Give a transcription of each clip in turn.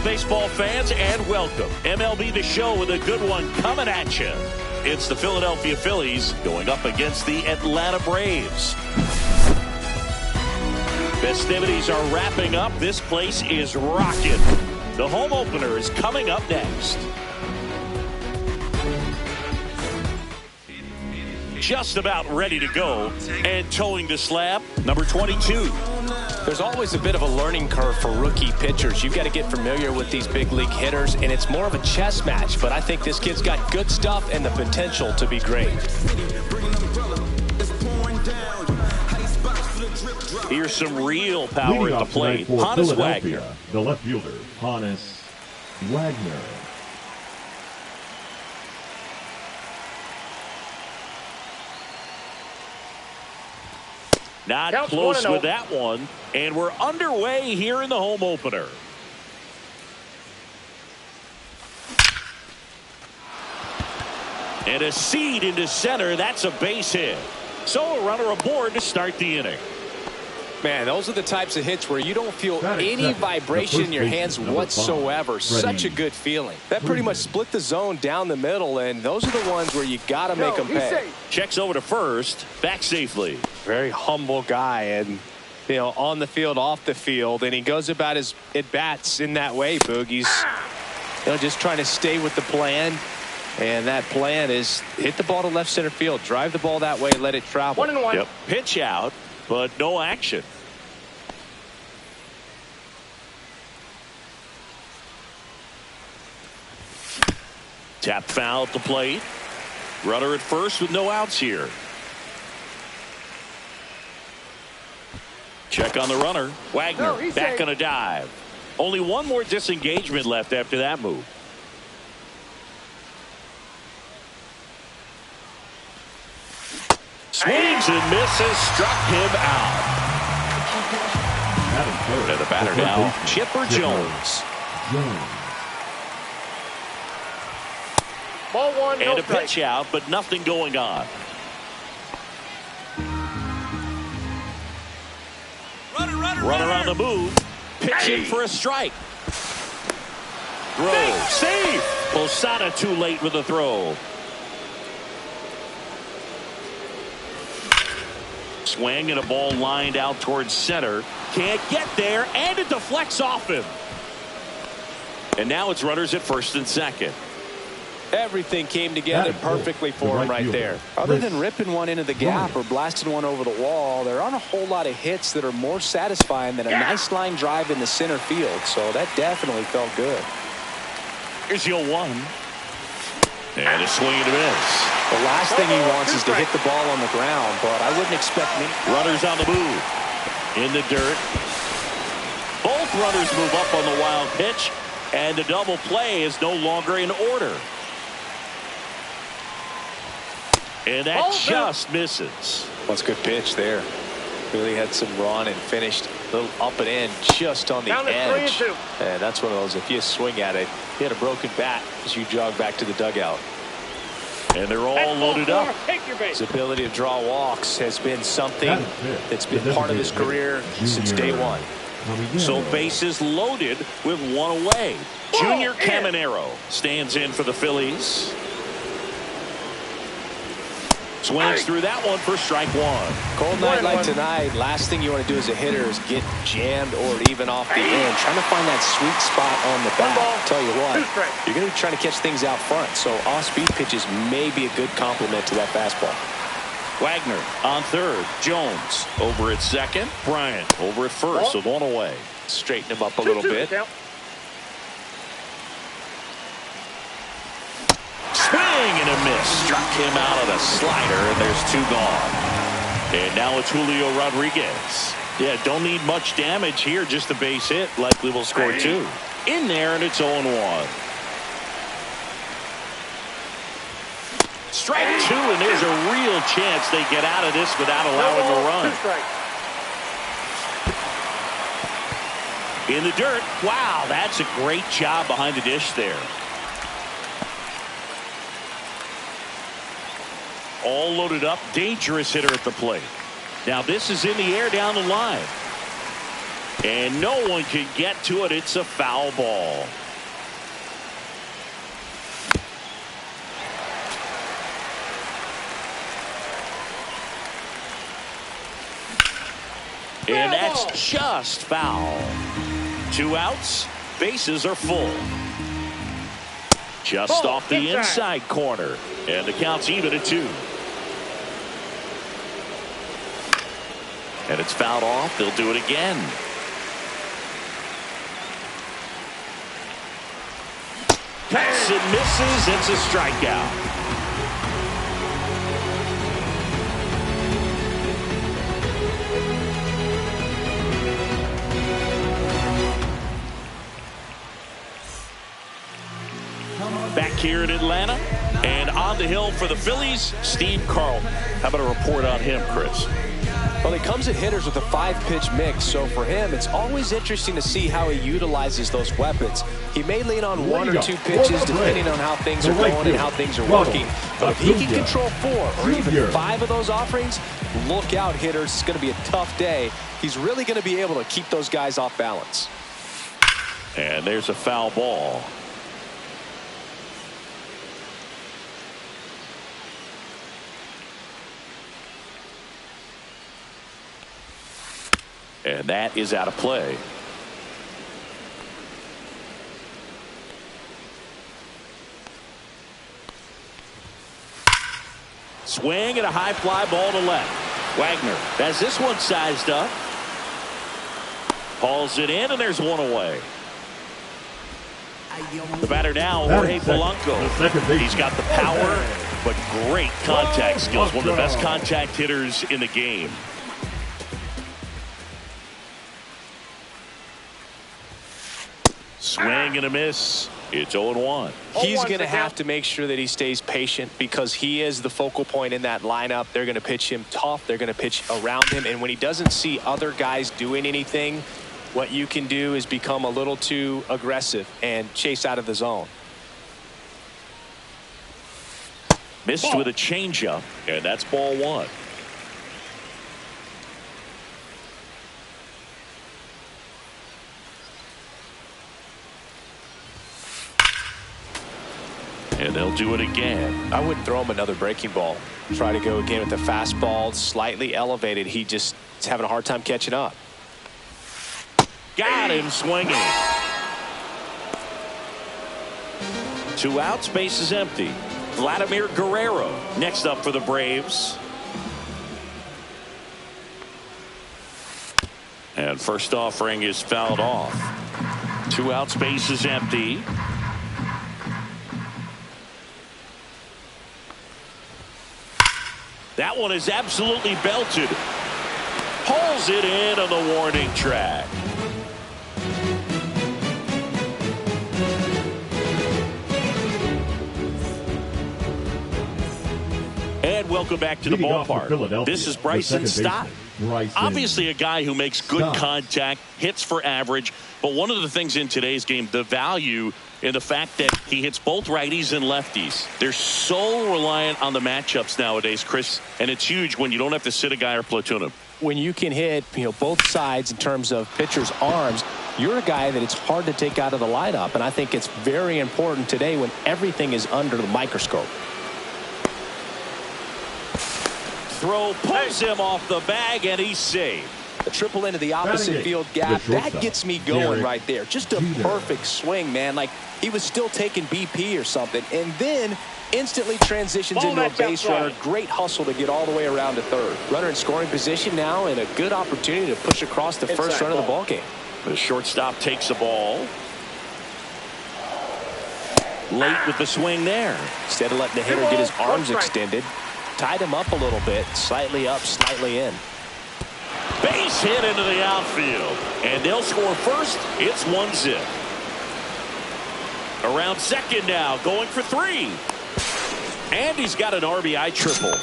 baseball fans, and welcome. MLB The Show with a good one coming at you. It's the Philadelphia Phillies going up against the Atlanta Braves. Festivities are wrapping up. This place is rocking. The home opener is coming up next. Just about ready to go and towing the slab, number 22. There's always a bit of a learning curve for rookie pitchers. You've got to get familiar with these big league hitters, and it's more of a chess match. But I think this kid's got good stuff and the potential to be great. Here's some real power at the plate. Hannes Wagner. The left fielder, Hannes Wagner. Not close with that one. And we're underway here in the home opener. And a seed into center. That's a base hit. So a runner aboard to start the inning. Man, those are the types of hits where you don't feel any vibration in your hands whatsoever. Such a good feeling. That pretty much split the zone down the middle, and those are the ones where you got to make them pay. Checks over to first, back safely. Very humble guy, and on the field, off the field, and he goes about his at-bats in that way, Boog. He's just trying to stay with the plan, and that plan is hit the ball to left center field, drive the ball that way, let it travel. 1-1. Yep. Pitch out, but no action. Tap foul at the plate. Runner at first with no outs here. Check on the runner. Wagner back on a dive. Only one more disengagement left after that move. Swings and misses. Struck him out. And the batter now, Chipper Jones. Ball one, and a pitch out, but nothing going on. Runner on the move. Pitching for a strike. Throw. Save. Posada too late with the throw. Swing and a ball lined out towards center. Can't get there, and it deflects off him. And now it's runners at first and second. Everything came together perfectly for him right there. Other than ripping one into the gap or blasting one over the wall, there aren't a whole lot of hits that are more satisfying than a nice line drive in the center field. So that definitely felt good. Here's your one. And a swing and a miss. The last thing he wants is to hit the ball on the ground, but I wouldn't expect me. Runners on the move. In the dirt. Both runners move up on the wild pitch, and the double play is no longer in order. And that just misses. That's a good pitch there. Really had some run and finished a little up and in just on the edge. And that's one of those, if you swing at it, you had a broken bat as you jog back to the dugout. And they're all loaded up. His ability to draw walks has been something that's been part of his career since day one. So bases loaded with one away. Junior Caminero stands in for the Phillies. Swings through that one for strike one. Cold night like tonight, last thing you want to do as a hitter is get jammed or even off the end. Trying to find that sweet spot on the bat. Tell you what, you're going to be trying to catch things out front, so off-speed pitches may be a good complement to that fastball. Wagner on third. Jones over at second. Bryant over at first with one away. Straighten him up a little bit. Swing and a miss. Struck him out of the slider, and there's two gone. And now it's Julio Rodriguez. Yeah, don't need much damage here, just a base hit. Likely will score two. In there, and it's 0-1. Strike two, and there's a real chance they get out of this without allowing a run. In the dirt. Wow, that's a great job behind the dish there. All loaded up. Dangerous hitter at the plate. Now this is in the air down the line. And no one can get to it. It's a foul ball. And that's just foul. 2 outs. Bases are full. Just off the inside corner. And the count's even at 2. And it's fouled off. They'll do it again. Cuts and misses. It's a strikeout. Back here in Atlanta, and on the hill for the Phillies, Steve Carlton. How about a report on him, Chris? Well, he comes at hitters with a 5-pitch mix, so for him, it's always interesting to see how he utilizes those weapons. He may lean on 1 or 2 pitches depending on how things are going and how things are working. But if he can control 4 or even 5 of those offerings, look out, hitters. It's going to be a tough day. He's really going to be able to keep those guys off balance. And there's a foul ball. And that is out of play. Swing and a high fly ball to left. Wagner has this one sized up. Hauls it in, and there's one away. The batter now, Jorge Polanco. He's got the power, but great contact skills. One of the best contact hitters in the game. Swing and a miss. It's 0-1. He's going to have to make sure that he stays patient because he is the focal point in that lineup. They're going to pitch him tough. They're going to pitch around him. And when he doesn't see other guys doing anything, what you can do is become a little too aggressive and chase out of the zone. Missed with a changeup, and that's ball 1. And they'll do it again. I wouldn't throw him another breaking ball. Try to go again with the fastball slightly elevated. He just is having a hard time catching up. Got him swinging. 2 outs, base is empty. Vladimir Guerrero next up for the Braves. And first offering is fouled off. 2 outs, base is empty. That one is absolutely belted. Pulls it in on the warning track. And welcome back to the ballpark. This is Bryson Stott. Obviously a guy who makes good contact, hits for average, but one of the things in today's game, the value in the fact that he hits both righties and lefties. They're so reliant on the matchups nowadays, Chris, and it's huge when you don't have to sit a guy or platoon him. When you can hit, both sides in terms of pitchers' arms, you're a guy that it's hard to take out of the lineup, and I think it's very important today when everything is under the microscope. Throw pulls him off the bag, and he's saved. The triple into the opposite field gap, that gets me going right there. Just a perfect swing, man. Like he was still taking BP or something, and then instantly transitions into a base runner. Great hustle to get all the way around to third. Runner in scoring position now, and a good opportunity to push across the first run of the ball game. The shortstop takes the ball. Late with the swing there. Instead of letting the hitter get his arms extended, tied him up a little bit, slightly up, slightly in. Base hit into the outfield, and they'll score first. It's 1-0. Around second now, going for 3. And he's got an RBI triple.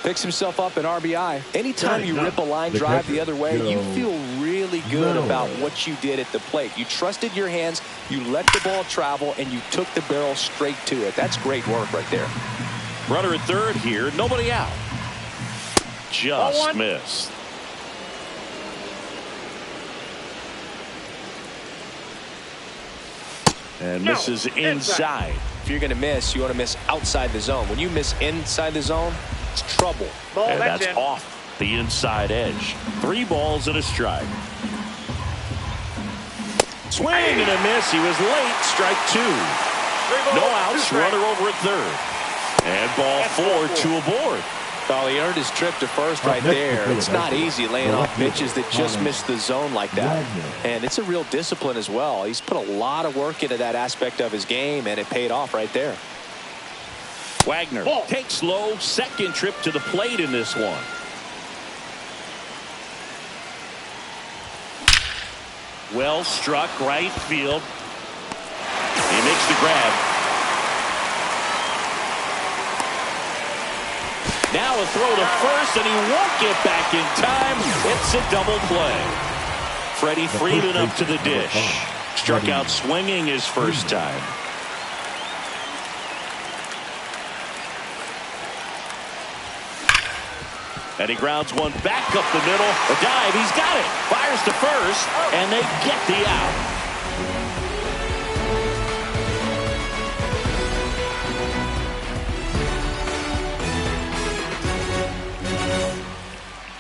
Picks himself up an RBI. Anytime you rip a line drive the other way, you feel really good about what you did at the plate. You trusted your hands, you let the ball travel, and you took the barrel straight to it. That's great work right there. Runner at third here, nobody out. Just missed. And misses inside. If you're going to miss, you want to miss outside the zone. When you miss inside the zone, it's trouble. And that's off the inside edge. 3 balls and a strike. Swing and a miss. He was late. Strike 2. No outs. Runner over at third. And ball 4, 2 aboard. Well, he earned his trip to first right there. It's not easy laying off pitches that just miss the zone like that. And it's a real discipline as well. He's put a lot of work into that aspect of his game, and it paid off right there. Wagner takes low. Second trip to the plate in this one. Well struck right field. He makes the grab. Now a throw to first, and he won't get back in time. It's a double play. Freddie Freeman up to the dish. Struck out swinging his first time. And he grounds one back up the middle. A dive, he's got it. Fires to first, and they get the out.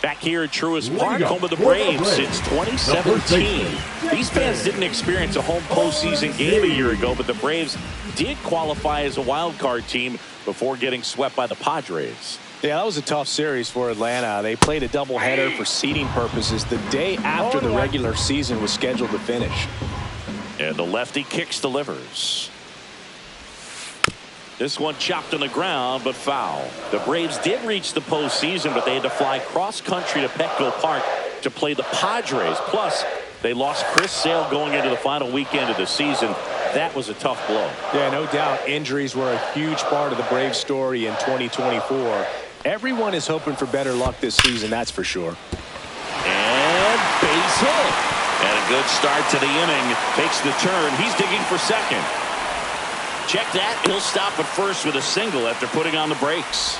Back here at Truist Park, home of the Braves since 2017. These fans didn't experience a home postseason game a year ago, but the Braves did qualify as a wild card team before getting swept by the Padres. Yeah, that was a tough series for Atlanta. They played a doubleheader for seeding purposes the day after the regular season was scheduled to finish. And the lefty kicks, delivers. This one chopped on the ground, but foul. The Braves did reach the postseason, but they had to fly cross-country to Petco Park to play the Padres. Plus, they lost Chris Sale going into the final weekend of the season. That was a tough blow. Yeah, no doubt. Injuries were a huge part of the Braves story in 2024. Everyone is hoping for better luck this season, that's for sure. And base hit. And a good start to the inning. Takes the turn. He's digging for second. Check that. He'll stop at first with a single after putting on the brakes.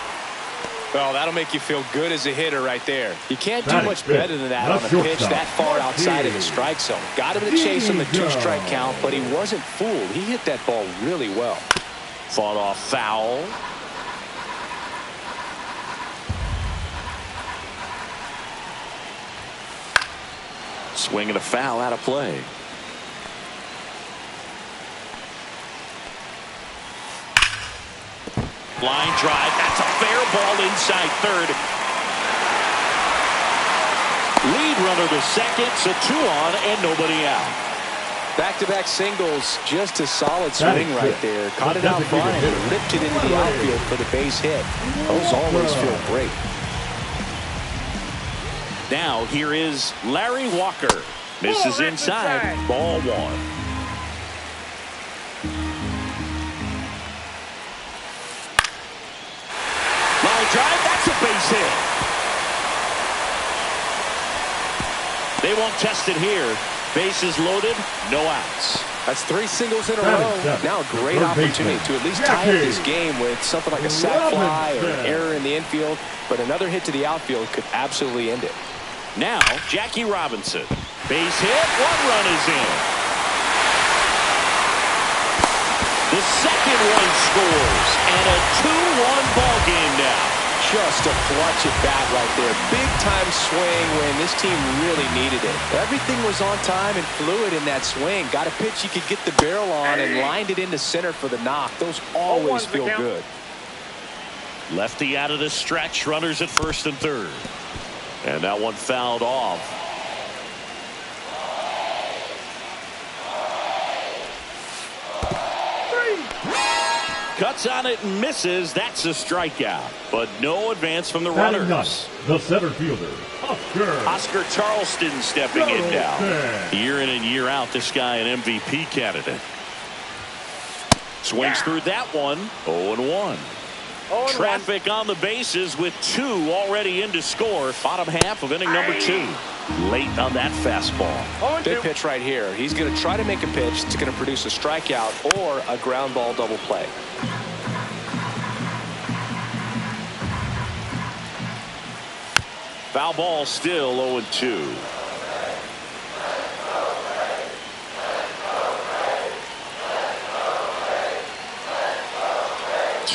Well, that'll make you feel good as a hitter right there. You can't do much better than that on a pitch that far outside of the strike zone. Got him to chase on the 2-strike count, but he wasn't fooled. He hit that ball really well. Fought off foul. Swing and a foul out of play. Line drive. That's a fair ball inside third. Lead runner to second, so 2 on and nobody out. Back-to-back singles, just a solid swing right there. Caught it out front and ripped it into the outfield for the base hit. Those always feel great. Now here is Larry Walker. Misses inside. Ball 1. Drive, that's a base hit. They won't test it here. Bases loaded, no outs. That's 3 singles in a row. Now a great opportunity to at least tie up this game with something like a sac fly or an error in the infield, but another hit to the outfield could absolutely end it. Now Jackie Robinson. Base hit, 1 run is in. The second one scores, and a 2-1 ball game now. Just a clutch at bat right there. Big time swing when this team really needed it. Everything was on time and fluid in that swing. Got a pitch you could get the barrel on and lined it into center for the knock. Those always feel good. Lefty out of the stretch. Runners at first and third. And that one fouled off. Cuts on it and misses. That's a strikeout. But no advance from the runners. The center fielder, Oscar Charleston stepping in now. Year in and year out, this guy an MVP candidate. Swings through that one. 0-1. Traffic on the bases with 2 already in to score. Bottom half of inning number 2. Late on that fastball. Big pitch right here. He's going to try to make a pitch that's going to produce a strikeout or a ground ball double play. Foul ball, still 0-2.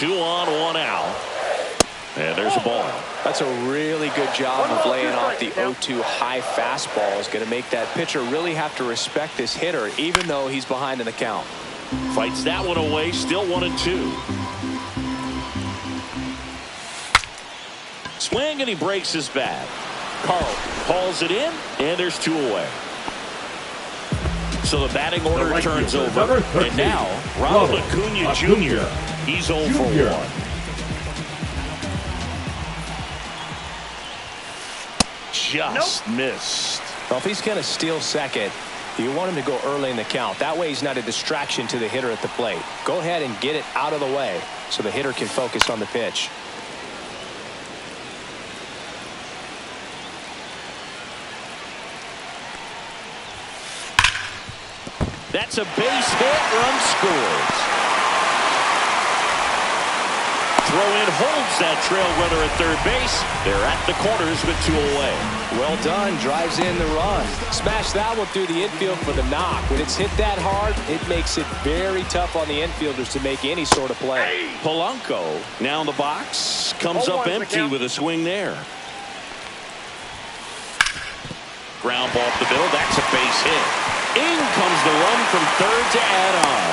2 on, 1 out. And there's a ball. That's a really good job of laying off the 0-2 high fastball. Is going to make that pitcher really have to respect this hitter, even though he's behind in the count. Fights that one away, still 1-2. Swing, and he breaks his bat. Carl hauls it in, and there's 2 away. So the batting order turns over, and now Ronald Acuna Jr. He's 0 for 1. Just missed. Well, if he's going to steal second, you want him to go early in the count. That way he's not a distraction to the hitter at the plate. Go ahead and get it out of the way so the hitter can focus on the pitch. That's a base hit. Run scores. Throw in holds that trail runner at third base. They're at the corners with 2 away. Well done. Drives in the run. Smash that one through the infield for the knock. When it's hit that hard, it makes it very tough on the infielders to make any sort of play. Polanco now in the box. Comes up empty with a swing there. Ground ball up the middle. That's a base hit. In comes the run from third to add on.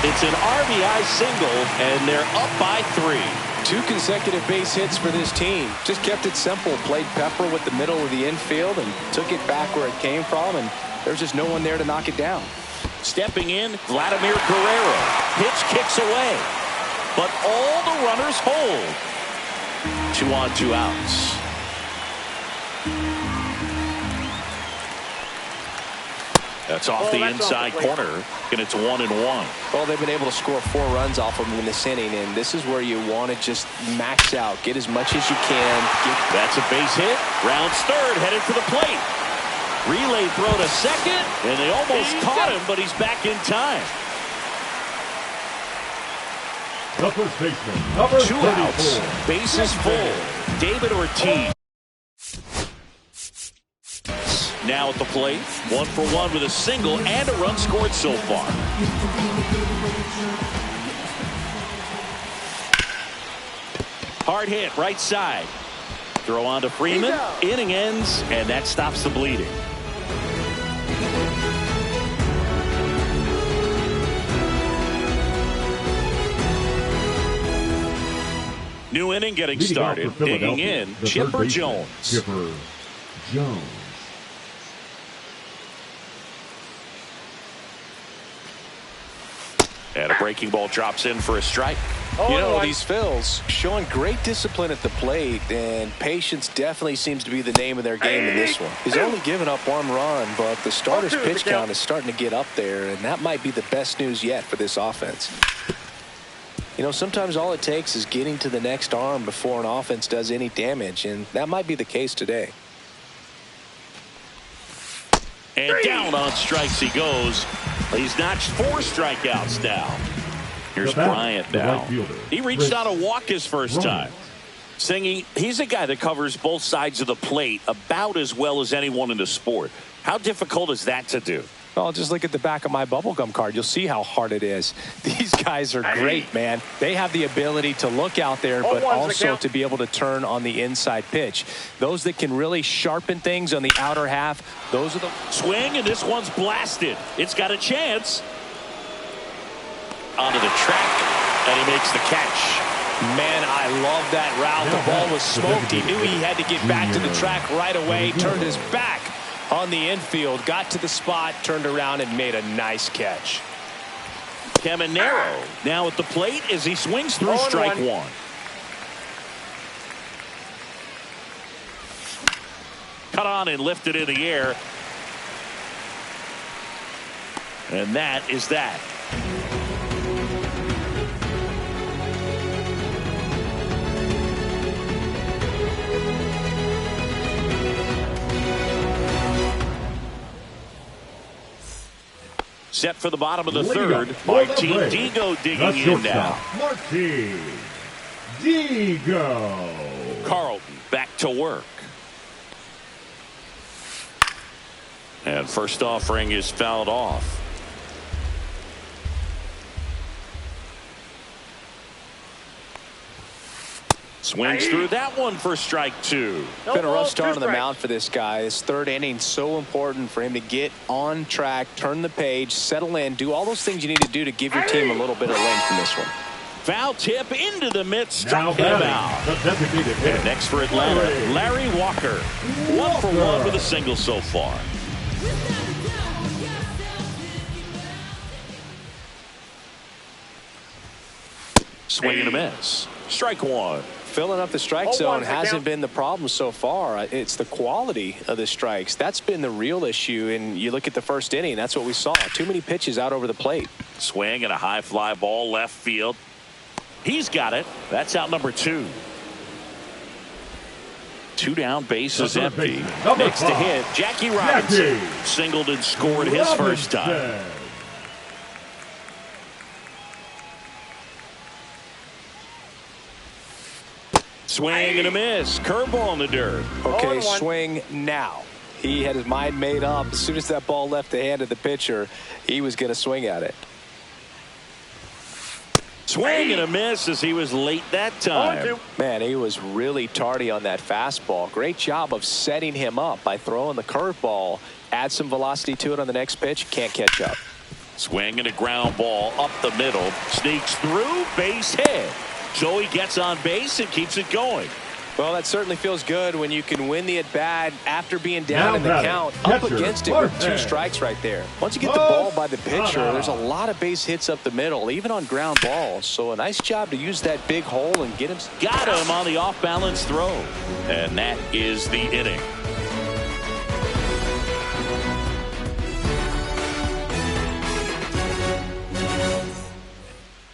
It's an RBI single, and they're up by 3. 2 consecutive base hits for this team. Just kept it simple. Played pepper with the middle of the infield and took it back where it came from, and there's just no one there to knock it down. Stepping in, Vladimir Guerrero. Pitch kicks away, but all the runners hold. 2 on, 2 outs. That's off the inside corner, and it's 1-1. Well, they've been able to score 4 runs off of them in this inning, and this is where you want to just max out. Get as much as you can. That's a base hit. Rounds third, headed for the plate. Relay throw to second, and they almost caught him, but he's back in time. The first baseman, number 2 outs. Bases full. David Ortiz. Now at the plate, 1 for 1 with a single and a run scored so far. Hard hit, right side. Throw on to Freeman. Inning ends, and that stops the bleeding. New inning getting started. Digging in, Chipper Jones. Chipper Jones. And a breaking ball drops in for a strike. You know, these Phils showing great discipline at the plate, and patience definitely seems to be the name of their game in this one. He's only given up 1 run, but the starter's pitch count is starting to get up there, and that might be the best news yet for this offense. You know, sometimes all it takes is getting to the next arm before an offense does any damage, and that might be the case today. And down on strikes he goes. He's notched 4 strikeouts now. Here's Bryant now. He reached out a walk his first time. Singing, he's a guy that covers both sides of the plate about as well as anyone in the sport. How difficult is that to do? Well, just look at the back of my bubblegum card. You'll see how hard it is. These guys are great, man. They have the ability to look out there, but also to be able to turn on the inside pitch. Those that can really sharpen things on the outer half, those are the... Swing, and this one's blasted. It's got a chance. Onto the track, and he makes the catch. Man, I love that route. The ball was smoked. He knew he had to get back to the track right away. Turned his back on the infield, got to the spot, turned around, and made a nice catch. Caminero now at the plate as he swings through strike 1. Cut on and lifted in the air. And that is that. Set for the bottom of the third. Martin Digo digging in now. Martin Digo. Carlton back to work. And first offering is fouled off. Swings through that one for strike two. It's been a rough start on the mound for this guy. His third inning, so important for him to get on track, turn the page, settle in, do all those things you need to do to give your team a little bit of length in this one. Foul tip into the mitt, struck him out. And next for Atlanta, Larry Walker. 1 for 1 with a single so far. Swing and a miss. Strike one. Filling up the strike zone hasn't been the problem so far. It's the quality of the strikes. That's been the real issue. And you look at the first inning, that's what we saw. Too many pitches out over the plate. Swing and a high fly ball left field. He's got it. That's out number 2. 2 down, bases empty. Next to hit, Jackie Robinson. Singled and scored his first time. Swing and a miss. Curveball in the dirt. Okay, swing now. He had his mind made up. As soon as that ball left the hand of the pitcher, he was going to swing at it. Swing and a miss as he was late that time. Man, he was really tardy on that fastball. Great job of setting him up by throwing the curveball. Add some velocity to it on the next pitch. Can't catch up. Swing and a ground ball up the middle. Sneaks through. Base hit. Joey gets on base and keeps it going. Well, that certainly feels good when you can win the at-bat after being down in the count, up against it with 2 strikes right there. Once you get the ball by the pitcher, there's a lot of base hits up the middle, even on ground balls. So a nice job to use that big hole and get him. Got him on the off-balance throw. And that is the inning.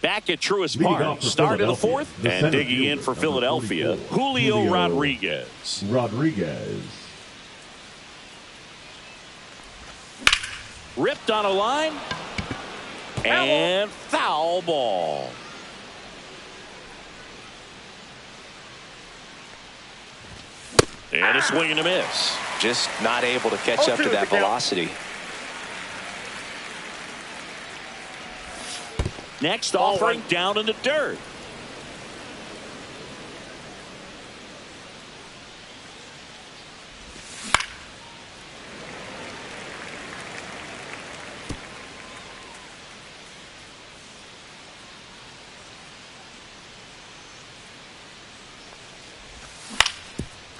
Back at Truist Park, start of the 4th, and digging in for Philadelphia, Julio Rodriguez. Ripped on a line, and foul ball. And a swing and a miss. Just not able to catch up to that velocity. Next offering down in the dirt.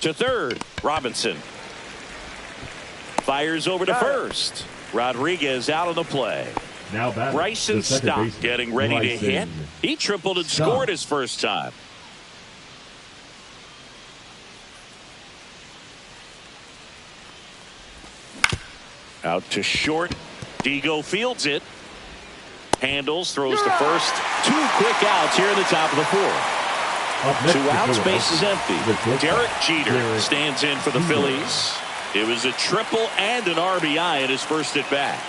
To third, Robinson. Fires over to first. Rodriguez out of the play. Now Bryson Stott getting ready to hit. He tripled and scored his first time. Out to short. Digo fields it. Handles, throws to first. 2 quick outs here in the top of the 4th. 2 outs, base is empty. Derek Jeter stands in for the Phillies. It was a triple and an RBI at his first at bat.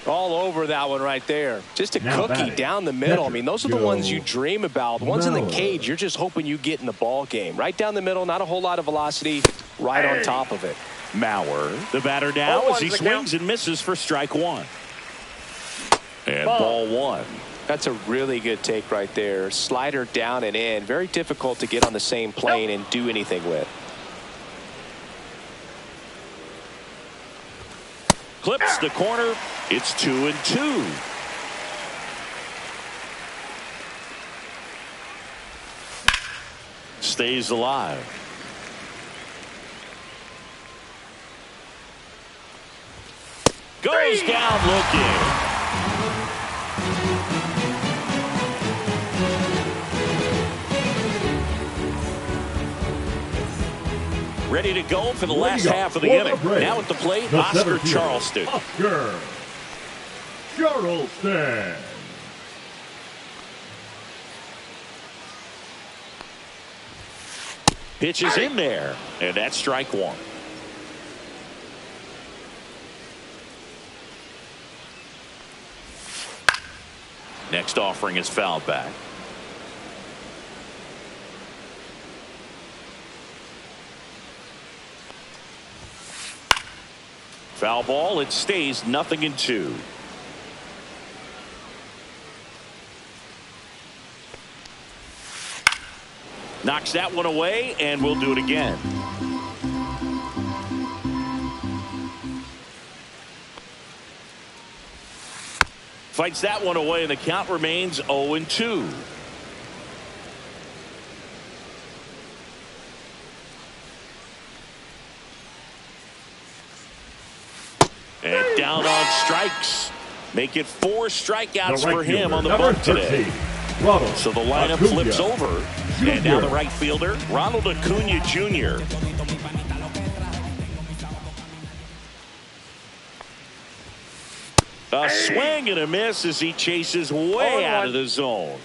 All over that one right there. Just a cookie down the middle. I mean, those are the ones you dream about. The ones in the cage, you're just hoping you get in the ball game. Right down the middle, not a whole lot of velocity, right on top of it. Mauer, the batter now as he swings and misses for strike 1. And ball 1. That's a really good take right there. Slider down and in. Very difficult to get on the same plane and do anything with. Clips the corner. It's 2-2. Stays alive. Goes down looking. Ready to go for the last half of the inning. Now at the plate, Oscar Charleston. Oscar Charleston. Pitch is in there, and that's strike 1. Next offering is fouled back. Foul ball. It stays 0-2. Knocks that one away, and we'll do it again. Fights that one away, and the count remains 0-2. And down on strikes. Make it 4 strikeouts for him on the bump today. So the lineup flips over. And now the right fielder, Ronald Acuna Jr. A swing and a miss as he chases way out of the zone.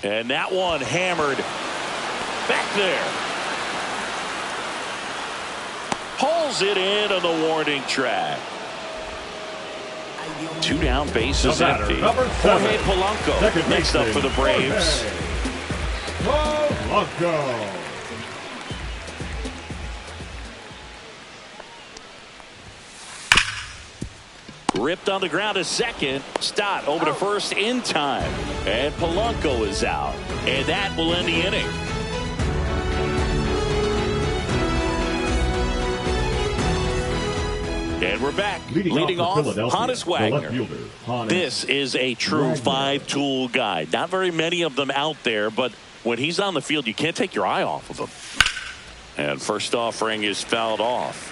And that one hammered back there. Pulls it in on the warning track. 2 down, bases empty. Jorge Polanco next up for the Braves. Polanco. Ripped on the ground to second. Stott over to first in time. And Polanco is out. And that will end the inning. And we're back. Leading off, Honus Wagner. This is a true 5-tool guy. Not very many of them out there, but when he's on the field, you can't take your eye off of him. And first offering is fouled off.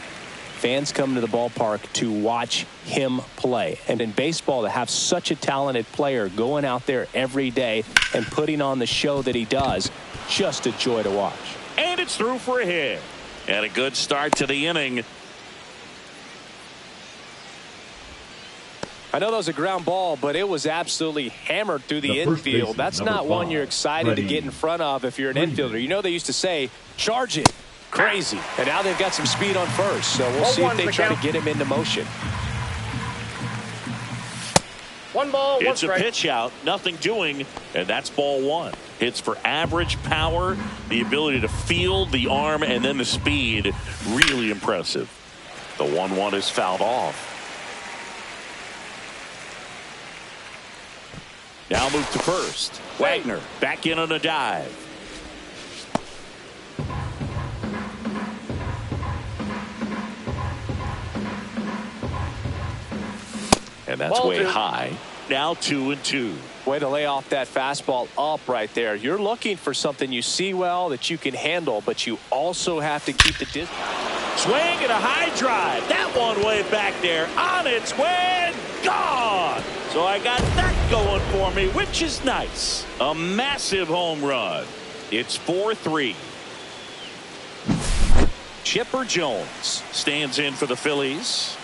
Fans come to the ballpark to watch him play. And in baseball, to have such a talented player going out there every day and putting on the show that he does, just a joy to watch. And it's through for a hit. And a good start to the inning. I know that was a ground ball, but it was absolutely hammered through the infield. That's not one you're excited to get in front of if you're an infielder. You know, they used to say, charge it. Crazy. And now they've got some speed on first, so we'll see if they try to get him into motion. 1 ball, 1 strike. It's a pitch out, nothing doing, and that's ball 1. Hits for average power, the ability to field the arm, and then the speed. Really impressive. The 1-1 is fouled off. Now move to first. Wagner back in on a dive. And that's way high. Now 2-2. Way to lay off that fastball up right there. You're looking for something you see well that you can handle, but you also have to keep the distance. Swing and a high drive. That one way back there. On its way. Gone. So I got that going for me, which is nice. A massive home run. It's 4-3. Chipper Jones stands in for the Phillies.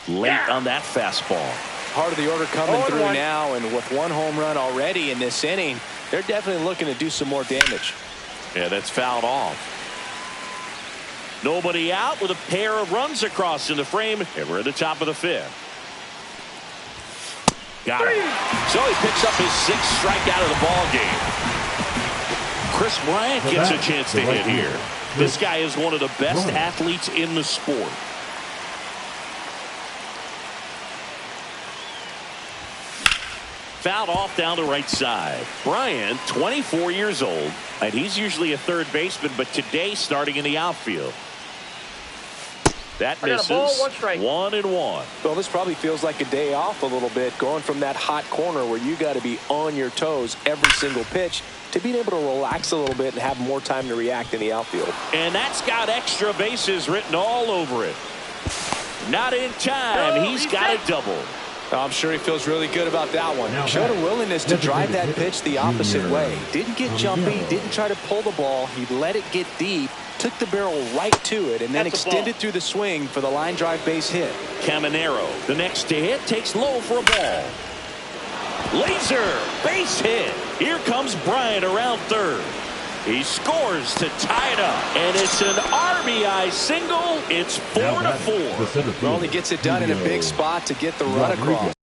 Late on that fastball. Part of the order coming through now, and with 1 home run already in this inning, they're definitely looking to do some more damage. Yeah, that's fouled off. Nobody out with a pair of runs across in the frame, and we're at the top of the 5th. Got it. So he picks up his 6th strikeout of the ball game. Chris Bryant gets a chance to hit here. This guy is one of the best athletes in the sport. Fouled off down the right side. Bryant, 24 years old, and he's usually a third baseman, but today starting in the outfield. That misses. 1 strike. 1-1. Well, this probably feels like a day off a little bit, going from that hot corner where you got to be on your toes every single pitch to being able to relax a little bit and have more time to react in the outfield. And that's got extra bases written all over it. Not in time. He's got a double. I'm sure he feels really good about that one. Showed a willingness to drive that pitch the opposite way. Didn't get jumpy, didn't try to pull the ball. He let it get deep, took the barrel right to it, and then extended through the swing for the line drive base hit. Caminero, the next to hit, takes low for a ball. Laser, base hit. Here comes Bryant around third. He scores to tie it up. And it's an RBI single. It's 4-4. Well, he gets it done in a big spot to get the run across.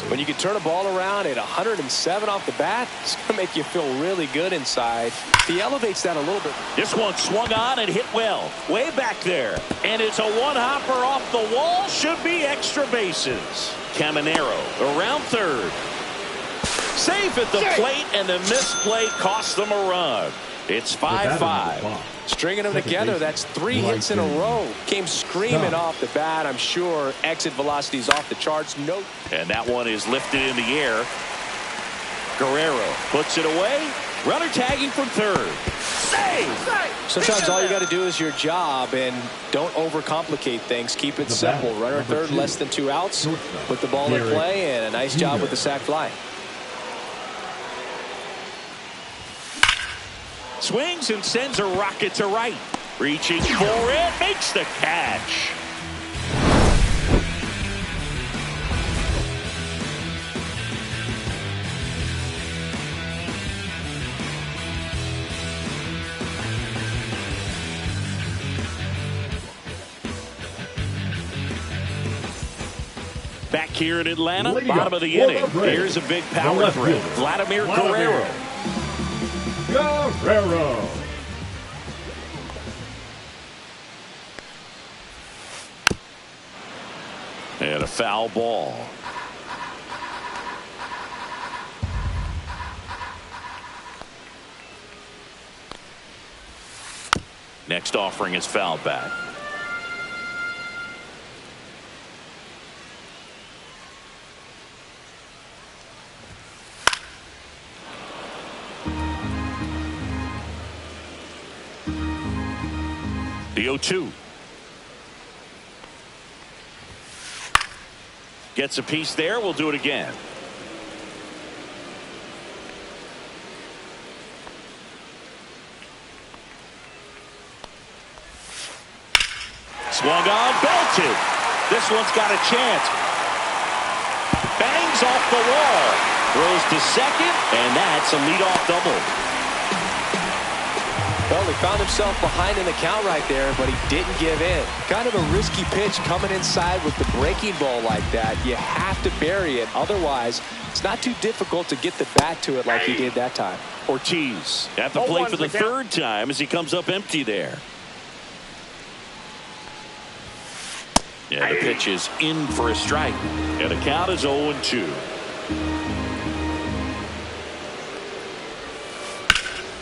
When you can turn a ball around at 107 off the bat, it's going to make you feel really good inside. He elevates that a little bit. This one swung on and hit well. Way back there. And it's a one-hopper off the wall. Should be extra bases. Caminero around third. Safe at the plate, and the misplay cost them a run. It's 5-5. Stringing them together, that's 3 hits in a row. Came screaming off the bat, I'm sure. Exit velocity's off the charts. No. And that one is lifted in the air. Guerrero puts it away. Runner tagging from third. Save! Sometimes all you got to do is your job, and don't overcomplicate things. Keep it simple. Runner third, less than 2 outs. Put the ball in play, and a nice job with the sac fly. Swings and sends a rocket to right. Reaching for it. Makes the catch. Back here in Atlanta, bottom of the inning. Here's a big power threat. Vladimir Guerrero. Guerrero. And a foul ball. Next offering is fouled back. The 0-2. Gets a piece there. We'll do it again. Swung on, belted. This one's got a chance. Bangs off the wall. Throws to second, and that's a leadoff double. Well, he found himself behind in the count right there, but he didn't give in. Kind of a risky pitch coming inside with the breaking ball like that. You have to bury it. Otherwise, it's not too difficult to get the bat to it like he did that time. Ortiz at the plate for the third time as he comes up empty there. Yeah, the pitch is in for a strike. And the count is 0-2.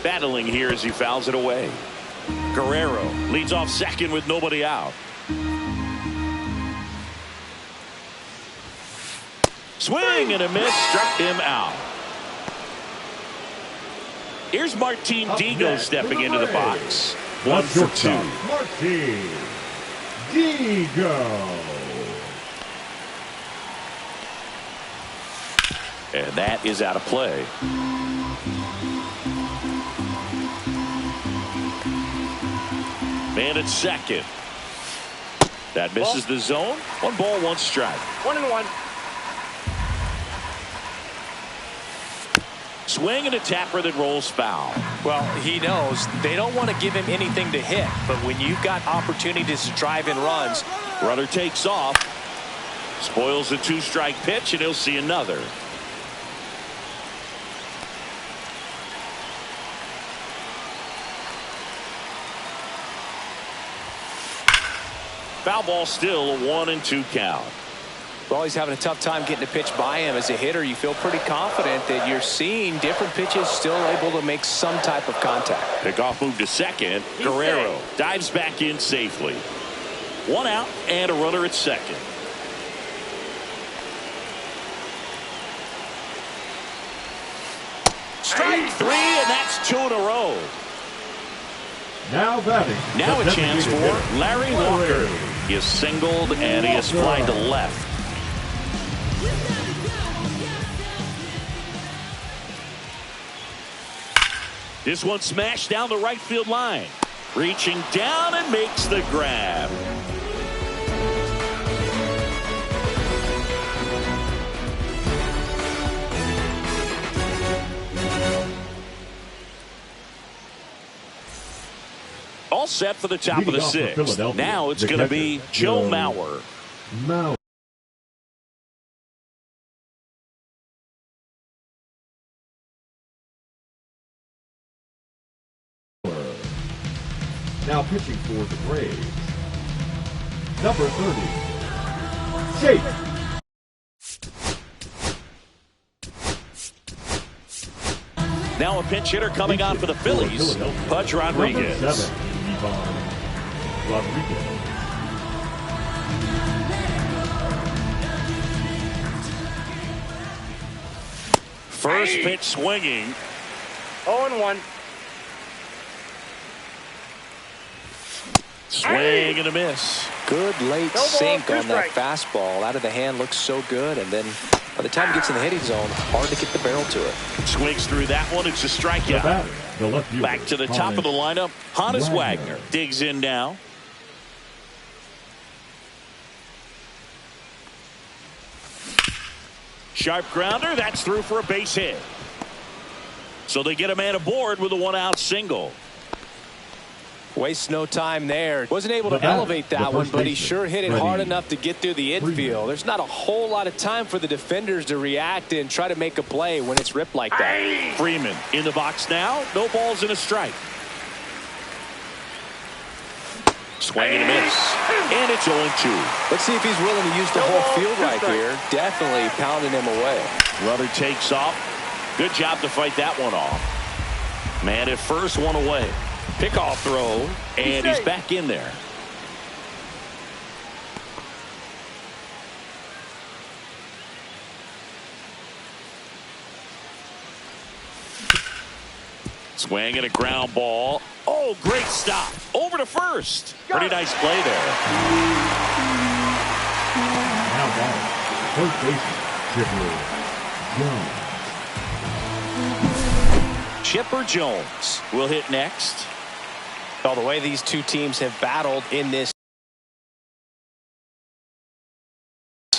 Battling here as he fouls it away. Guerrero leads off second with nobody out. Swing and a miss, struck him out. Here's Martin Digo stepping into the box. 1 for 2. Martin Digo. And that is out of play. Man at second. That misses the zone. 1 ball, 1 strike. 1-1. Swing and a tapper that rolls foul. Well, he knows they don't want to give him anything to hit, but when you've got opportunities to drive in runs. Runner takes off. Spoils a 2-strike pitch, and he'll see another. Foul ball, still a 1-2 count. Well, he's having a tough time getting a pitch by him. As a hitter, you feel pretty confident that you're seeing different pitches still able to make some type of contact. Pickoff move to second. Guerrero dives back in safely. 1 out and a runner at second. Strike 3, and that's 2 in a row. Now batting. Now a chance for Larry Walker. He is singled and he is flying to left. This one smashed down the right field line. Reaching down and makes the grab. All set for the top of the sixth. Now it's going to be Joe Mauer. Now pitching for the Braves, number 30, Jake. Now a pinch hitter coming on for the Phillies, PHI Rodriguez. Number 7, Rodriguez. First pitch swinging. 0-1. Swing and a miss. Good late No ball, sink 2 on that strikes. fastball. Out of the hand, looks so good, and then by the time it gets in the hitting zone, hard to get the barrel to it. Swings through that one. It's a strikeout. The left fielder, Back to the top of the lineup. Hannes Wagner digs in now. Sharp grounder. That's through for a base hit. So they get a man aboard with a 1-out single. Wastes no time there. Wasn't able to elevate that one, but he sure hit it hard enough to get through the infield. There's not a whole lot of time for the defenders to react and try to make a play when it's ripped like that. Freeman in the box now. No balls and a strike. Swing and a miss. And it's 0-2. Let's see if he's willing to use the whole field right here. Definitely pounding him away. Runner takes off. Good job to fight that one off. Man at first, one away. Pickoff throw, and he's back in there. Swing and a ground ball. Oh, great stop. Over to first. Pretty nice play there. Now back, first baseman, Chipper Jones will hit next. Well, the way these two teams have battled in this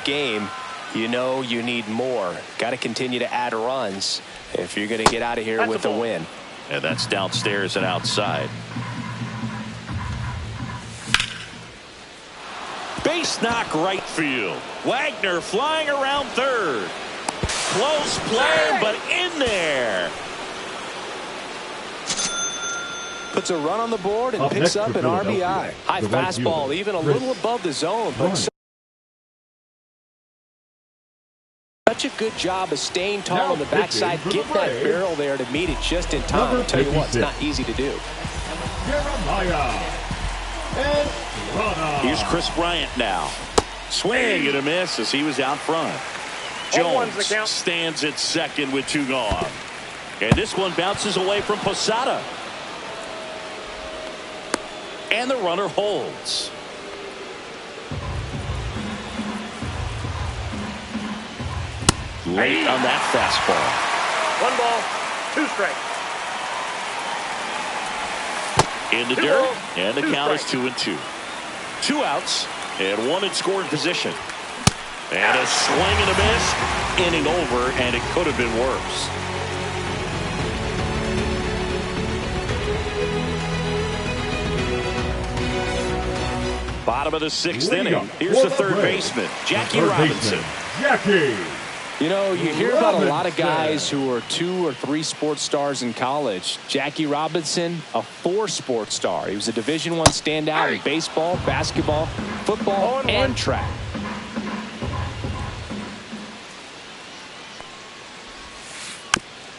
game, you know you need more. Got to continue to add runs if you're going to get out of here with a win. And that's downstairs and outside. Base knock right field. Wagner flying around third. Close play, but in there. Puts a run on the board and picks up an RBI. High fastball, even a little above the zone, but such a good job of staying tall on the backside, getting that barrel there to meet it just in time. I'll tell you what, it's not easy to do. Here's Chris Bryant now. Swing and a miss as he was out front. Jones stands at second with 2 gone. And this one bounces away from Posada. And the runner holds. Late on that fastball. 1 ball, 2 strikes. In the dirt, and the count is 2-2. 2 outs, and 1 in scoring position. And a swing and a miss. Inning over, and it could have been worse. Bottom of the 6th inning. Here's the third baseman, Jackie Robinson. You know, you hear about a lot of guys who are 2 or 3 sports stars in college. Jackie Robinson, a 4 sports star. He was a Division I standout in baseball, basketball, football, and track.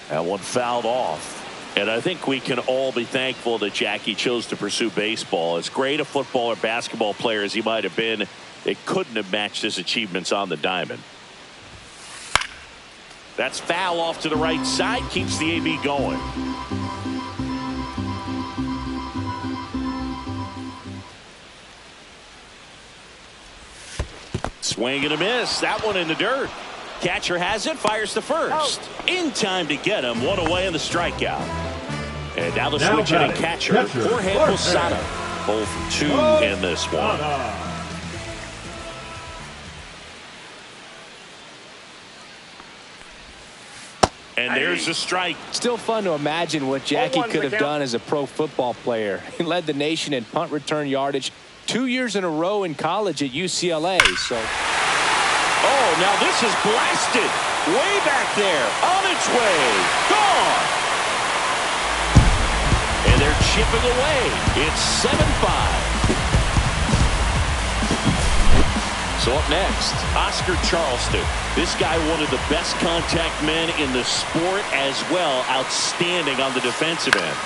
That one fouled off. And I think we can all be thankful that Jackie chose to pursue baseball. As great a football or basketball player as he might have been, it couldn't have matched his achievements on the diamond. That's foul off to the right side. Keeps the AB going. Swing and a miss. That one in the dirt. Catcher has it. Fires to first. In time to get him. 1 away in the strikeout. And now the switch hitting catcher, Jorge Posada. 0 for 2 in this one. And there's a strike. Still fun to imagine what Jackie could have done as a pro football player. He led the nation in punt return yardage 2 years in a row in college at UCLA. So, oh, now this is blasted. Way back there. On its way. Gone. And they're chipping away. It's 7-5. So up next, Oscar Charleston. This guy, one of the best contact men in the sport as well. Outstanding on the defensive end.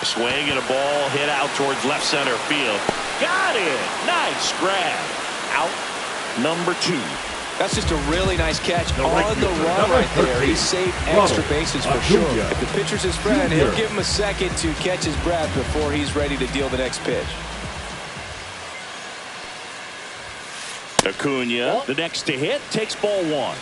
Swing and a ball hit out towards left center field. Got it. Nice grab. Out number 2. That's just a really nice catch on the run right there. He saved extra bases for sure. If the pitcher's his friend, he'll give him a second to catch his breath before he's ready to deal the next pitch. Acuna, the next to hit, takes ball 1.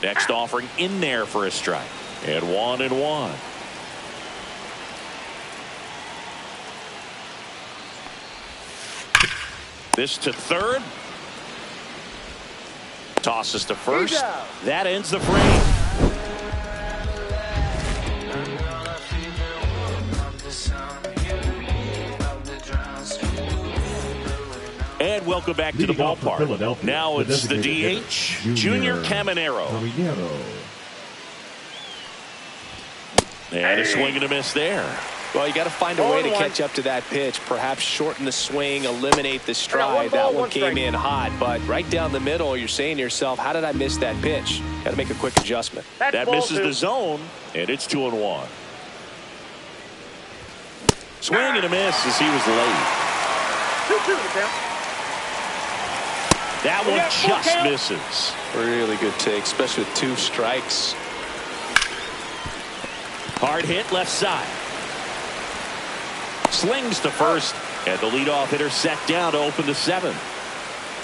Next offering in there for a strike. And 1-1. This to third. Tosses to first. That ends the frame. And welcome back to the ballpark. Now it's the DH, Junior Caminero. And a swing and a miss there. Well, you got to find a way to catch up to that pitch. Perhaps shorten the swing, eliminate the stride. That one came in hot, but right down the middle, you're saying to yourself, how did I miss that pitch? Got to make a quick adjustment. That misses the zone, and it's 2-1. Swing and a miss as he was late. 2-2 that one just misses. Really good take, especially with 2 strikes. Hard hit left side. Slings to first, and the leadoff hitter set down to open the 7th.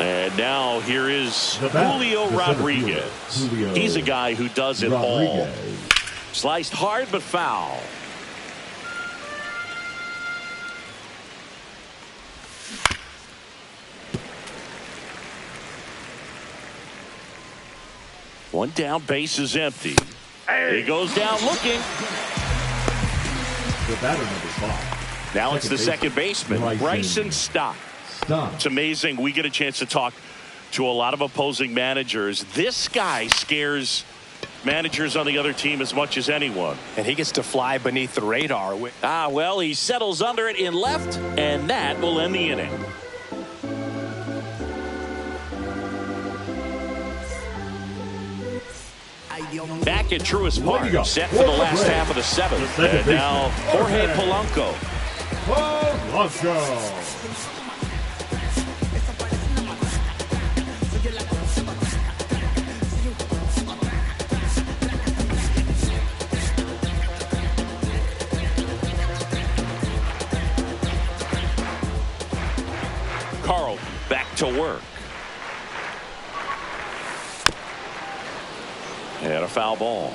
And now here is Julio Rodriguez. He's a guy who does it all. Sliced hard but foul. One down, base is empty. He goes down looking. The batter number 5. Now it's the second baseman, Bryson Stott. It's amazing. We get a chance to talk to a lot of opposing managers. This guy scares managers on the other team as much as anyone. And he gets to fly beneath the radar. Well, he settles under it in left, and that will end the inning. Back at Truist Park, set for the last half of the 7th. And now Jorge Polanco. Carl back to work. And a foul ball.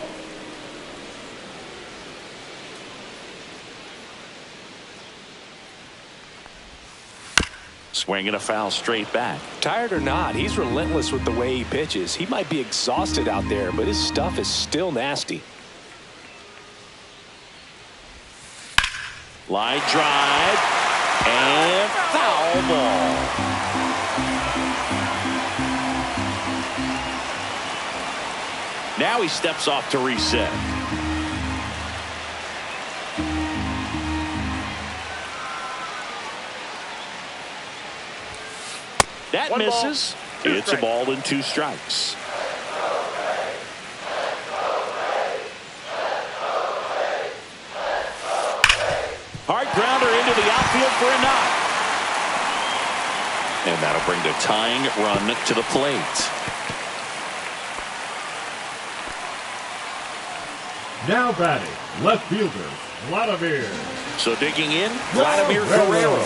Swinging a foul straight back. Tired or not, he's relentless with the way he pitches. He might be exhausted out there, but his stuff is still nasty. Line drive and foul ball. Now he steps off to reset. That misses. It's a ball and 2 strikes. Hard grounder into the outfield for a knock. And that'll bring the tying run to the plate. Now batting, left fielder, Vladimir. So digging in, Vladimir Guerrero.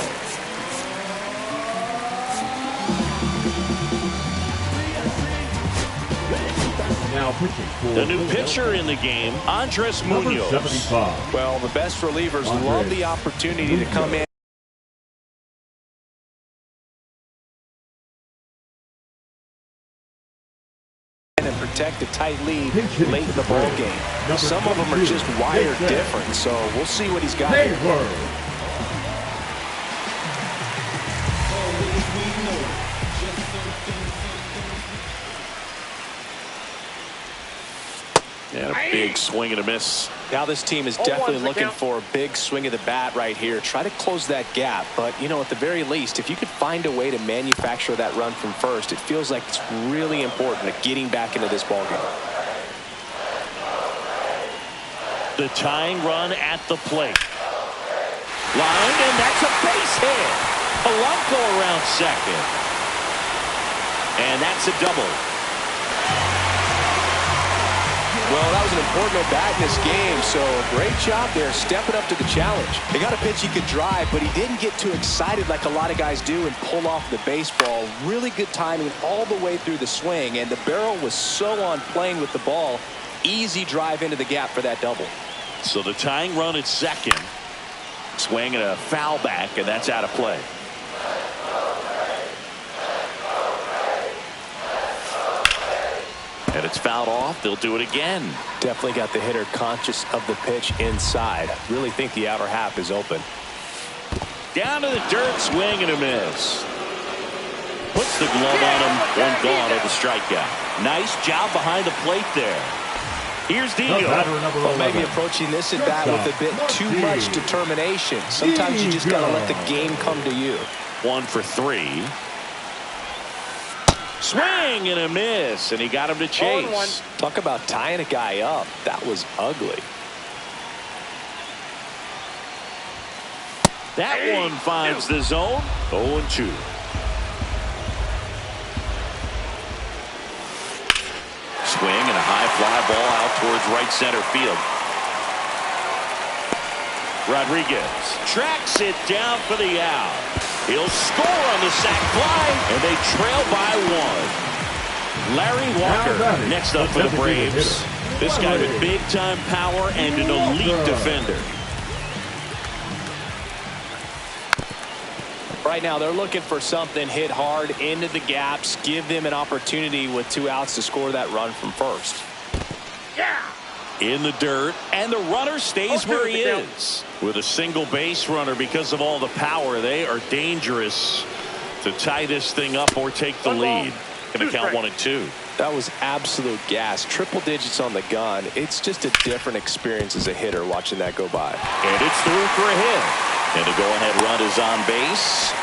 Now pitching for The new pitcher in the game, Andres number Munoz. 75. Well, the best relievers love the opportunity to come in and protect a tight lead late in the ball game. Some of them are just wired different, so we'll see what he's got here. And a big swing and a miss. Now this team is definitely looking for a big swing of the bat right here. Try to close that gap, but you know, at the very least, if you could find a way to manufacture that run from first, it feels like it's really important to getting back into this ball game. The tying run at the plate. Lined, and that's a base hit. Polanco around second. And that's a double. Well, that was an important at-bat in this game, so great job there stepping up to the challenge. They got a pitch he could drive, but he didn't get too excited like a lot of guys do and pull off the baseball. Really good timing all the way through the swing, and the barrel was so on playing with the ball. Easy drive into the gap for that double. So the tying run at second. Swing and a foul back, and that's out of play. And it's fouled off. They'll do it again. Definitely got the hitter conscious of the pitch inside. Really think the outer half is open. Down to the dirt, swing and a miss. Puts the glove on him. One gone on the strikeout. Nice job behind the plate there. Here's Dino. Well, maybe approaching this at bat with a bit too much determination. Sometimes you just got to let the game come to you. 1 for 3. Swing and a miss, and he got him to chase. Talk about tying a guy up. That was ugly. That one finds the zone. 0-2. Swing and a high fly ball out towards right center field. Rodriguez tracks it down for the out. He'll score on the sac fly, and they trail by 1. Larry Walker next up for the Braves. This guy with big-time power and an elite defender. Right now, they're looking for something hit hard into the gaps, give them an opportunity with 2 outs to score that run from first. In the dirt, and the runner stays where he is. With a single base runner, because of all the power, they are dangerous to tie this thing up or take the lead. Going to count 1 and 2. That was absolute gas. Triple digits on the gun. It's just a different experience as a hitter watching that go by. And it's through for a hit. And the go-ahead run is on base.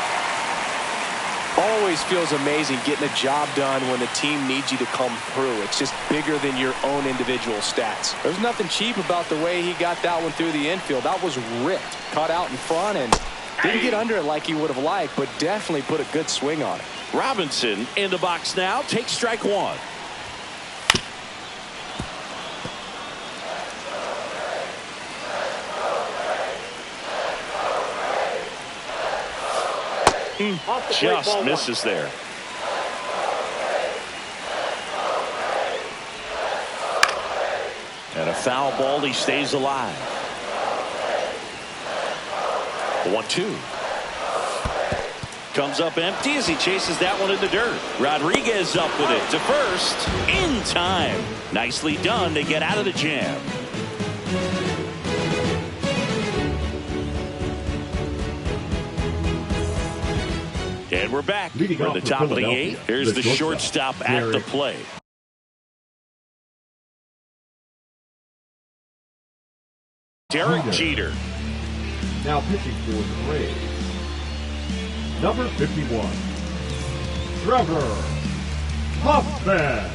Always feels amazing getting a job done when the team needs you to come through. It's just bigger than your own individual stats. There's nothing cheap about the way he got that one through the infield. That was ripped. Caught out in front and didn't get under it like he would have liked, but definitely put a good swing on it. Robinson in the box now. Takes strike 1. Just misses there. And a foul ball. He stays alive. 1-2. Comes up empty as he chases that one in the dirt. Rodriguez up with it to first in time. Nicely done to get out of the jam. And we're back. We're at the top of the 8th. Here's the shortstop at the plate. Derek Jeter. Now pitching for the Braves. Number 51. Trevor Hoffman.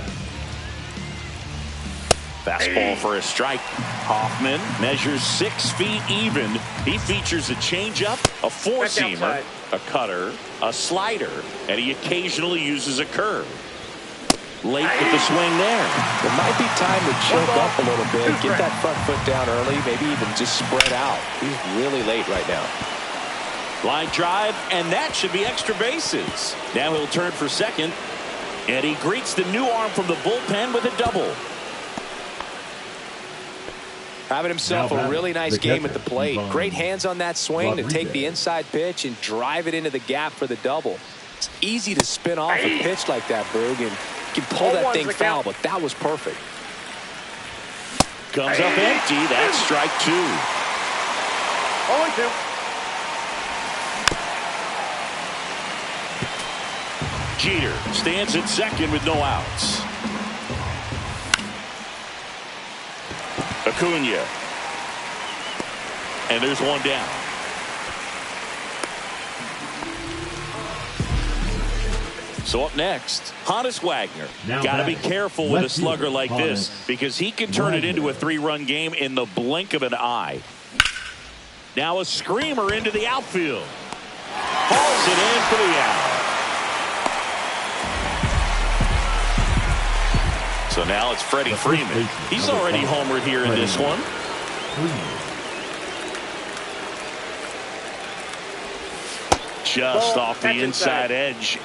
Fastball for a strike. Hoffman measures 6 feet even. He features a changeup, a 4-seamer, a cutter, a slider, and he occasionally uses a curve. late with the swing there. It might be time to choke up a little bit, get that front foot down early, maybe even just spread out. He's really late right now. Line drive, and that should be extra bases. Now he'll turn for second, and he greets the new arm from the bullpen with a double. Having himself a really nice game at the plate. Great hands on that swing to take the inside pitch and drive it into the gap for the double. It's easy to spin off a pitch like that, Boog, and you can pull that thing foul, but that was perfect. Comes up empty. That's strike two. 0-2. Jeter stands at second with no outs. Acuna. And there's one down. So up next, Honus Wagner. Got to be careful with a slugger like this because he can turn it into a three-run game in the blink of an eye. Now a screamer into the outfield. Hauls it in for the out. So now it's Freddie Freeman. He's already homered here in this one. Just off the inside edge.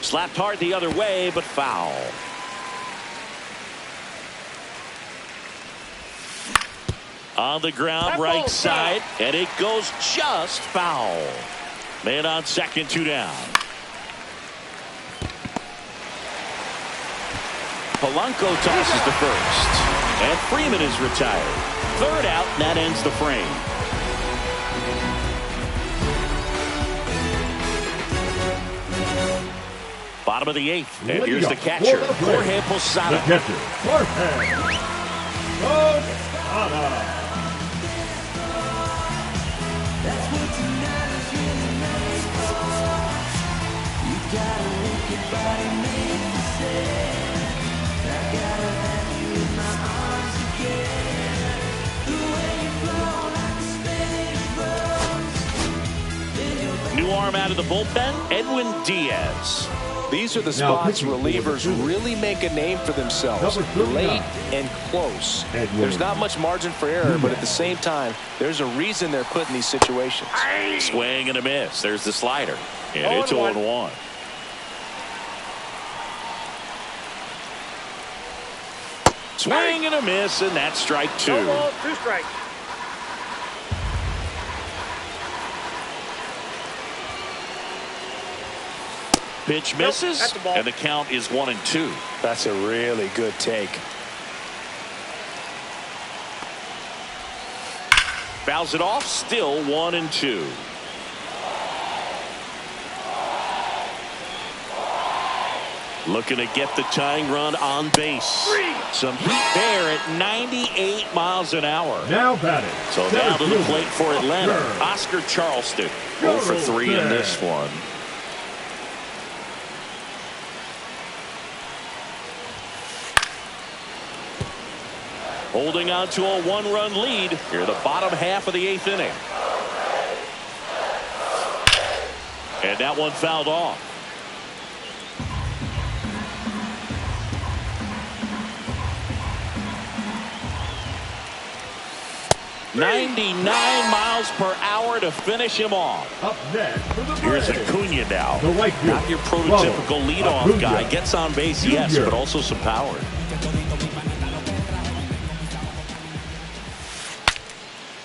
Slapped hard the other way, but foul. On the ground, right side, and it goes just foul. Man on second, two down. Polanco tosses the first, and Freeman is retired. Third out, and that ends the frame. Bottom of the eighth, and here's the catcher, Jorge Posada. The catcher, Jorge Posada. New arm out of the bullpen, Edwin Diaz. These are the spots relievers really make a name for themselves. Late and close. There's not much margin for error, but at the same time, there's a reason they're put in these situations. Swing and a miss. There's the slider. And it's 0-1. Swing and a miss, and that's strike two. No ball, two strikes. Pitch misses, and the count is 1-2. That's a really good take. Fouls it off, still 1-2. Looking to get the tying run on base. Some heat there at 98 miles an hour. Now batting. So now to the plate for Atlanta. Oscar Charleston. 0 for 3 in this one. Holding on to a one-run lead here, the bottom half of the eighth inning. And that one fouled off. .99 miles per hour to finish him off. Up next for the Here's Braves, Acuna now. the right field. Not your prototypical leadoff Acuna. guy. Gets on base, yes, but also some power.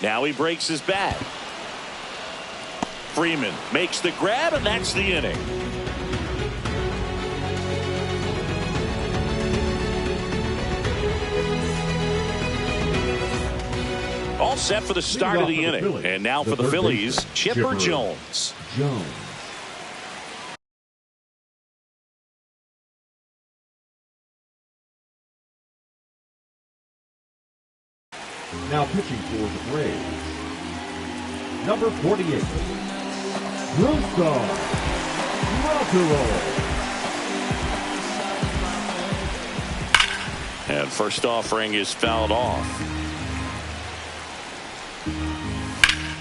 Now he breaks his bat. Freeman makes the grab, and that's the inning. All set for the start of the inning. And now for the Phillies, Chipper Jones. Now pitching for the Braves, number 48, Brusco Rockwell. And first offering is fouled off.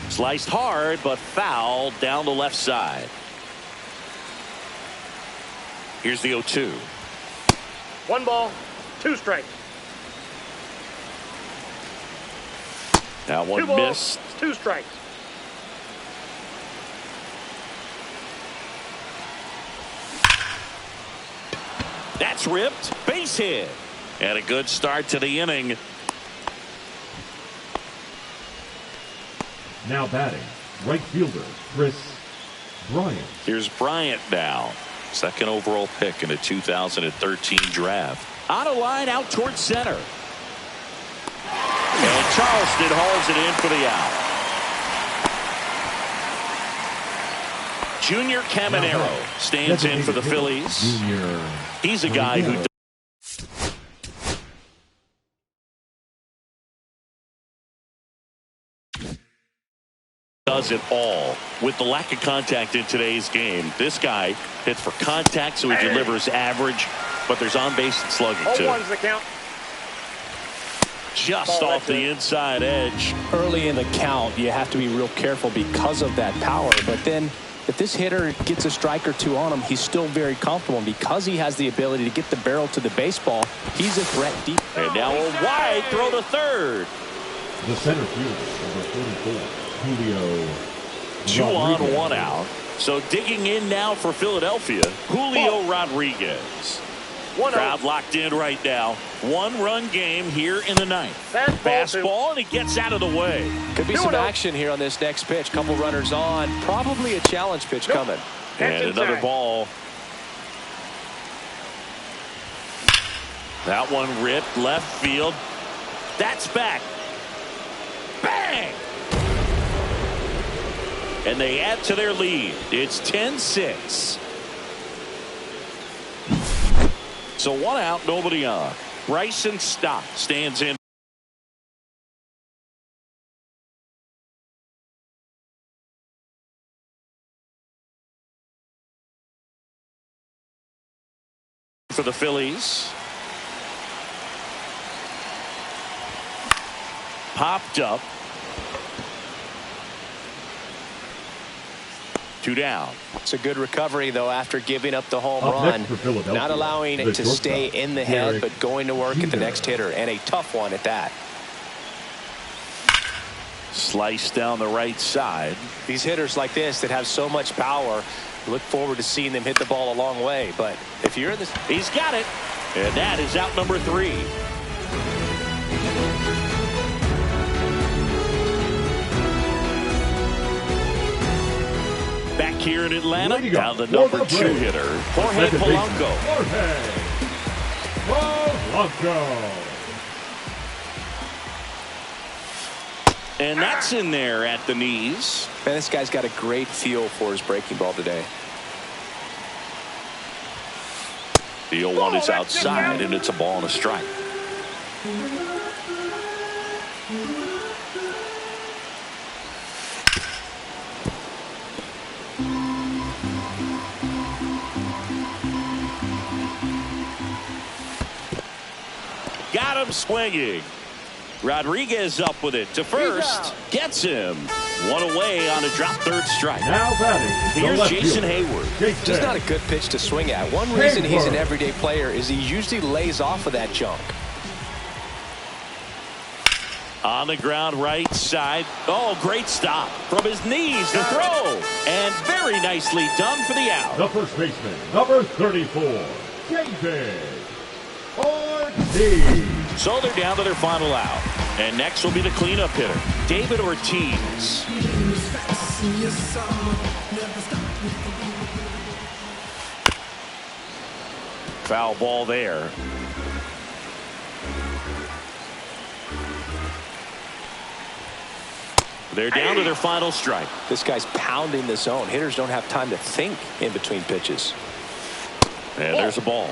Sliced hard, but fouled down the left side. Here's the 0-2. 1 ball, 2 strikes. That 2 one balls, missed. 2 strikes. That's ripped. Base hit. And a good start to the inning. Now batting, right fielder Chris Bryant. Here's Bryant now. Second overall pick in the 2013 draft. On a line out towards center. And Charleston hauls it in for the out. Junior Caminero stands in for the Phillies. He's a guy who does it all. With the lack of contact in today's game, this guy hits for contact, so he delivers average, but there's on base and slugging too. 0-1's the count. Just off the inside edge. Early in the count, you have to be real careful because of that power. But then if this hitter gets a strike or two on him, he's still very comfortable. And because he has the ability to get the barrel to the baseball, he's a threat deep. And now a wide throw to third. The center fielder, number 44, Julio. 2 on, 1 out. So digging in now for Philadelphia, Julio Rodriguez. Crowd locked in right now. 1-run game here in the 9th. Fastball, and he gets out of the way. Could be some action here on this next pitch. Couple runners on. Probably a challenge pitch coming. And another ball. That one ripped left field. That's back. Bang! And they add to their lead. It's 10-6. So 1 out, nobody on. Bryson Stott stands in for the Phillies. Popped up. 2 down. It's a good recovery, though, after giving up the home run. Not allowing it to stay in the head, but going to work at the next hitter. And a tough one at that. Slice down the right side. These hitters like this that have so much power, look forward to seeing them hit the ball a long way. But if you're in this, he's got it. And that is out number 3. Back here in Atlanta, now the number 2 hitter, Jorge Polanco. And that's in there at the knees. Man, this guy's got a great feel for his breaking ball today. The 0-1 is outside, and it's a ball and a strike. Got him swinging. Rodriguez up with it to first. Gets him. 1 away on a drop third strike. Now batting. Here's Jason Hayward. Just not a good pitch to swing at. One reason he's an everyday player is he usually lays off of that junk. On the ground right side. Oh, great stop. From his knees to throw. And very nicely done for the out. The first baseman, number 34, David Ortiz. So they're down to their final out. And next will be the cleanup hitter, David Ortiz. Foul ball there. They're down to their final strike. This guy's pounding the zone. Hitters don't have time to think in between pitches. And there's a ball.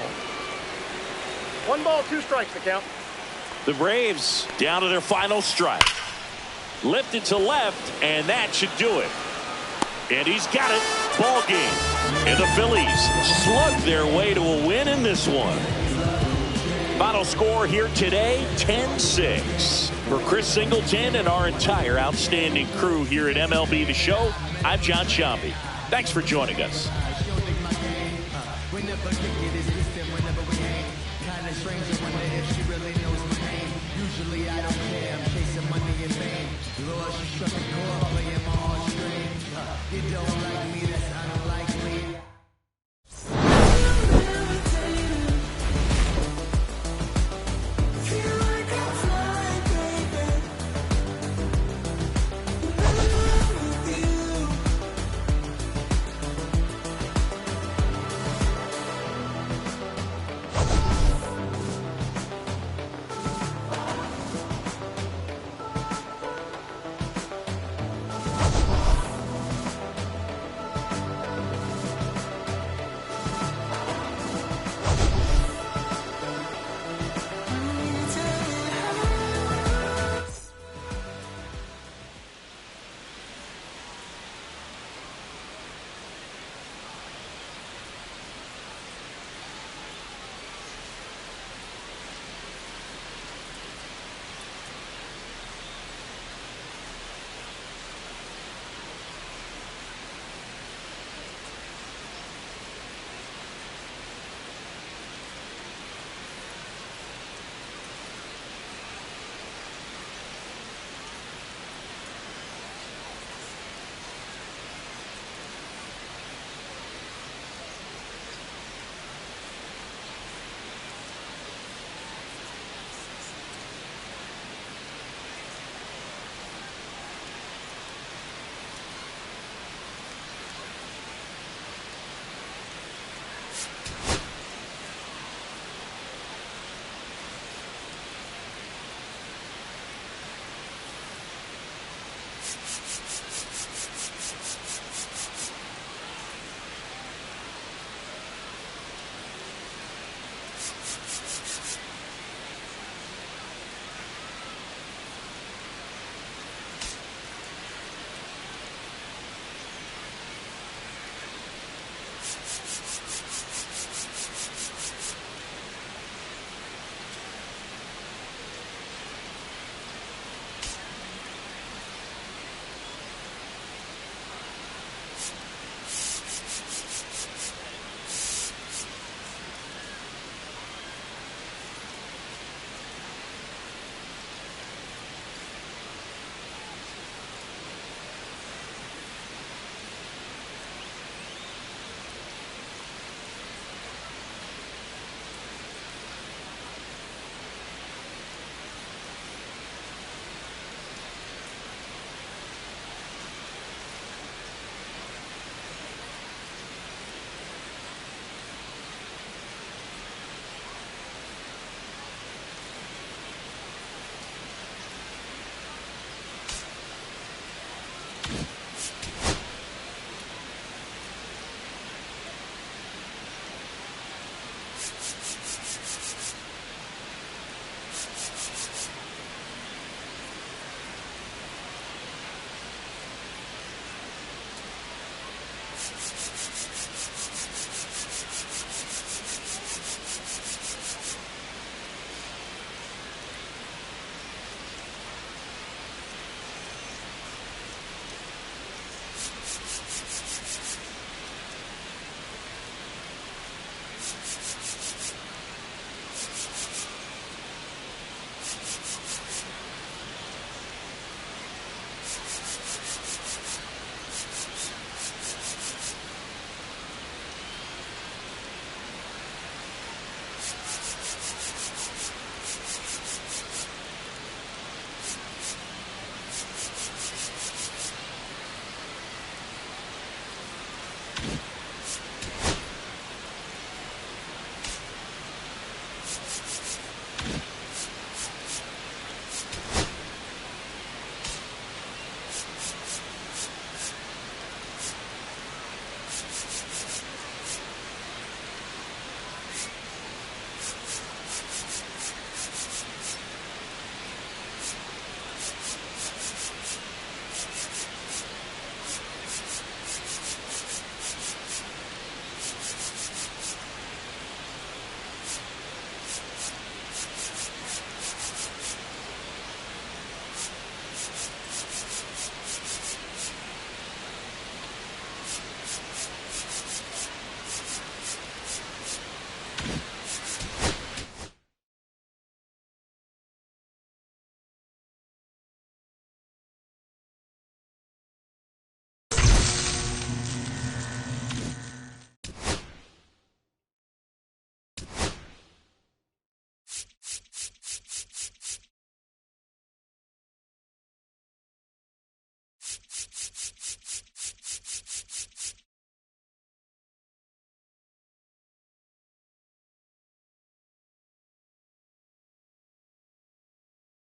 1 ball, 2 strikes the count. The Braves down to their final strike. Lifted to left, and that should do it. And he's got it. Ball game. And the Phillies slug their way to a win in this one. Final score here today, 10-6. For Chris Singleton and our entire outstanding crew here at MLB The Show, I'm John Shambi. Thanks for joining us. We never kick it, it's distant whenever we aim. Kinda strange, I wonder if she really knows my name. Usually I don't care, I'm chasing money in vain. Lord, she struck a chord, playing my heartstrings. You don't like